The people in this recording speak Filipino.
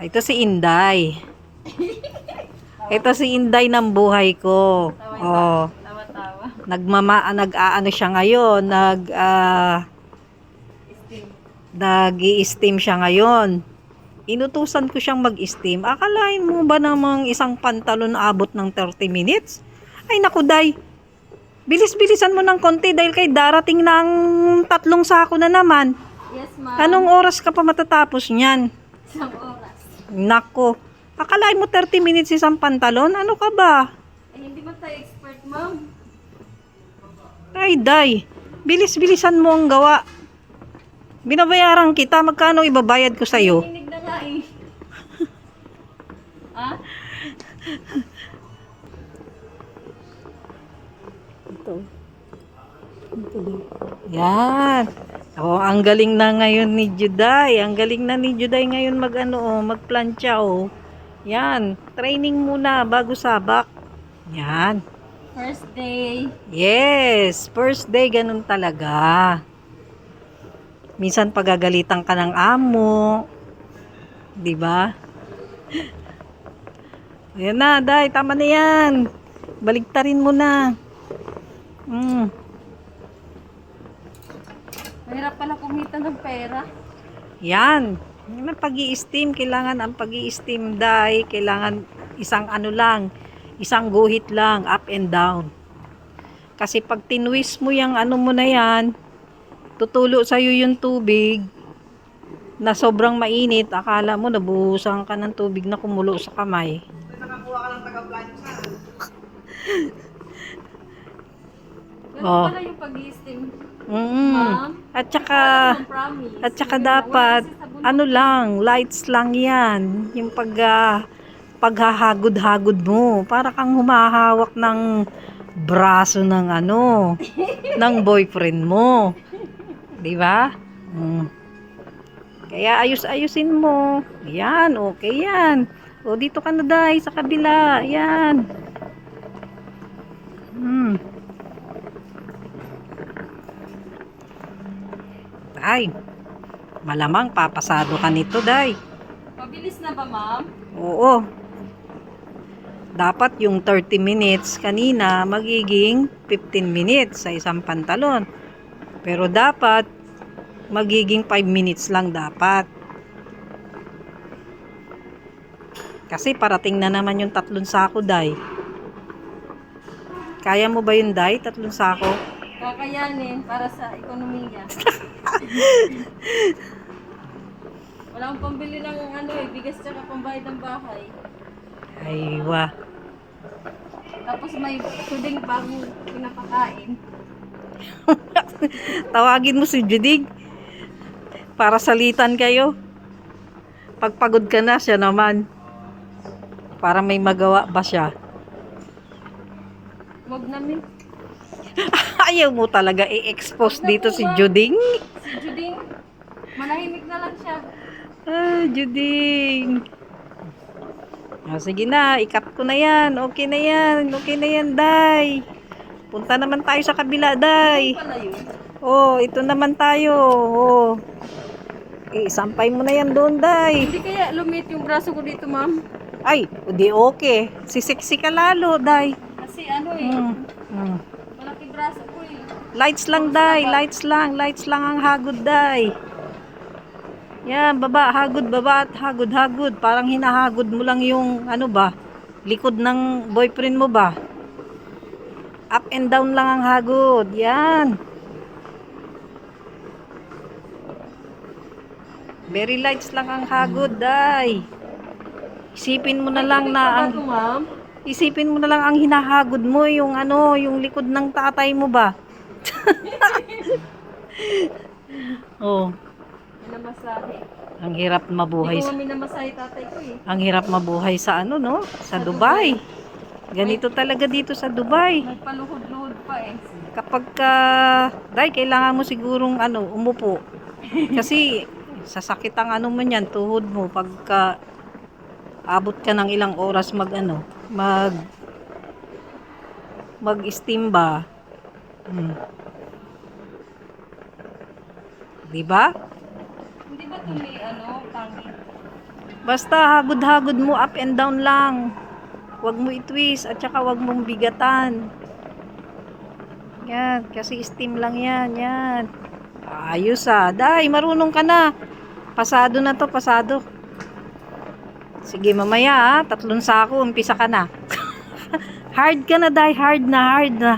Ito si Inday. Ito si Inday ng buhay ko. Oh, Tawa-tawa. nag-aano siya ngayon, nag-i-steam siya ngayon. Inutusan ko siyang mag-steam. Akalain mo ba namang isang pantalon abot ng 30 minutes? Ay naku, Day. Bilis-bilisan mo ng konti dahil kay darating na ang 3 sako na naman. Yes, ma'am. Anong oras ka pa matatapos niyan? Isang oras. Nako. Akalain mo 30 minutes isang pantalon? Ano ka ba? Eh, hindi ba tayo expert, ma'am? Ay, Day. Bilis-bilisan mo ang gawa. Binabayaran kita. Magkano ibabayad ko sa'yo? Hinig na nga eh. Ah? Ito. Yan. Oh, ang galing na ngayon ni Juday. Ang galing na ni Juday ngayon magplantsa oh. Yan. Training muna bago sabak. Yan. First day. Yes. First day ganun talaga. Minsan pagagalitan ka ng amo. 'Di ba? Ayan na, Day. Tama na yan. Baligtarin mo na. Mahirap pala kumita ng pera. Yan. Yung pag-i-steam, kailangan ang pag-i-steam, Day. Kailangan isang isang guhit lang, up and down. Kasi pag tinwist mo yung mo na yan, tutulo sa'yo yung tubig na sobrang mainit, akala mo nabuhusan ka ng tubig na kumulo sa kamay. Nakakuha ka ng taga-plancha. Ganun Oh. pala yung pag-i-steam. At Promise. at saka dapat lights lang 'yan. Yung paghahagod-hagod mo, para kang humahawak ng braso ng ng boyfriend mo. 'Di ba? Kaya ayusin mo. Yan, okay yan. O dito ka na, Day, sa kabila. Yan. Ay, malamang papasado ka nito, Day. Mabilis na ba, ma'am? Oo. Dapat yung 30 minutes kanina magiging 15 minutes sa isang pantalon. Pero dapat magiging 5 minutes lang dapat. Kasi parating na naman yung 3 sako, Day. Kaya mo ba yun, Day? 3 sako? Kakayanin para sa ekonomiya. Wala akong pambili ng bigas tsaka pambayad ng bahay. Aywa. Tapos may puding bago pinapakain. Tawagin mo si Judig para salitan kayo. Pagpagod ka na, siya naman. Para may magawa ba siya? Wag namin. Ayaw mo talaga i-expose dito si Juding. Si Juding, manahimik na lang siya. Ah, Juding. Sige na, ikat ko na yan. Okay na yan. Okay na yan, Day. Punta naman tayo sa kabila, Day. Ano pala yun? Oh, ito naman tayo. Oh. Isampay mo na yan doon, Day. Hindi kaya lumit yung braso ko dito, ma'am? Ay, di okay. Sisiksi ka lalo, Day. Kasi malaki braso ko eh. Lights lang, Day. Lights lang. Lights lang ang hagod, Day. Yan, baba. Hagod, baba at hagod, hagod. Parang hinahagod mo lang yung, likod ng boyfriend mo ba? Up and down lang ang hagod. Yan. Very lights lang ang hagod, Day. Isipin mo na lang na ang... ma'am? Isipin mo na lang ang hinahagod mo, yung yung likod ng tatay mo ba? Oh, Minamasahe. ang hirap mabuhay Hindi sa ko minamasahe tatay ko eh. ang hirap mabuhay sa no? Sa Dubai. Ganito talaga dito sa Dubai. Nagpaluhod-luhod pa eh. Kapag Day, kailangan mo sigurong umupo. Kasi sasakit ang mo niyan, tuhod mo pagka abot ka ng ilang oras mag-steam ba? Di ba? Hindi ba ito may tangi? Basta hagod-hagod mo, up and down lang. Huwag mo i-twist at saka huwag mong bigatan. Yan, kasi steam lang yan, yan. Ayos ah. Day, marunong ka na. Pasado na to, pasado. Sige, mamaya ah. 3 sako, umpisa ka na. Hard ka na, Day. Hard na, hard na.